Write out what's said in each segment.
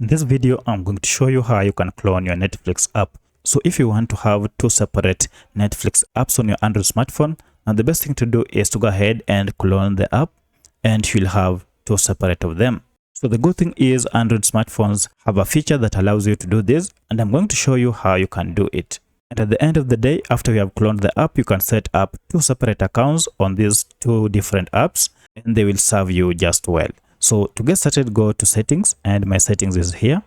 In this video, I'm going to show you how you can clone your Netflix app. So if you want to have two separate Netflix apps on your Android smartphone, now the best thing to do is to go ahead and clone the app and you'll have two separate of them. So the good thing is Android smartphones have a feature that allows you to do this, and I'm going to show you how you can do it. And at the end of the day, after you have cloned the app, you can set up two separate accounts on these two different apps and they will serve you just well. So to get started, go to settings, and my settings is here.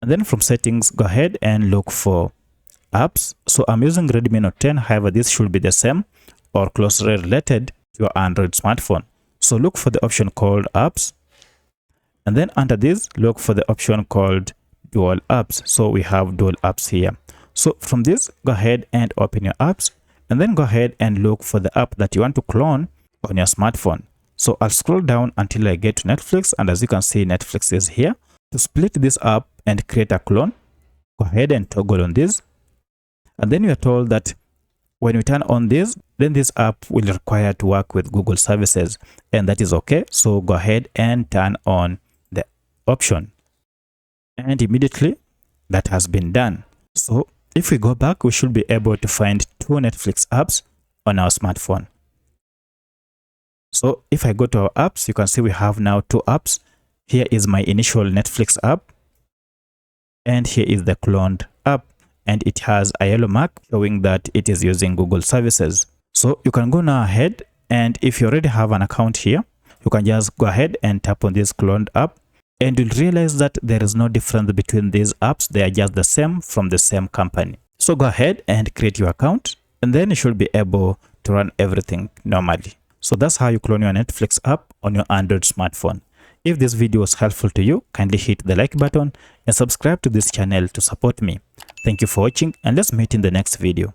And then from settings, go ahead and look for apps. So I'm using Redmi Note 10. However, this should be the same or closely related to your Android smartphone. So look for the option called apps. And then under this, look for the option called dual apps. So we have dual apps here. So from this, go ahead and open your apps and then go ahead and look for the app that you want to clone on your smartphone. So I'll scroll down until I get to Netflix, and as you can see, Netflix is here. To split this up and create a clone, go ahead and toggle on this. And then you are told that when you turn on this, then this app will require to work with Google services, and that is okay. So go ahead and turn on the option. And immediately that has been done. So if we go back, we should be able to find two Netflix apps on our smartphone. So if I go to our apps, you can see we have now two apps. Here is my initial Netflix app, and here is the cloned app, and it has a yellow mark showing that it is using Google services. So you can go now ahead, and if you already have an account here, you can just go ahead and tap on this cloned app, and you'll realize that there is no difference between these apps. They are just the same from the same company. So go ahead and create your account, and then you should be able to run everything normally. So that's how you clone your Netflix app on your Android smartphone. If this video was helpful to you, kindly hit the like button and subscribe to this channel to support me. Thank you for watching, and let's meet in the next video.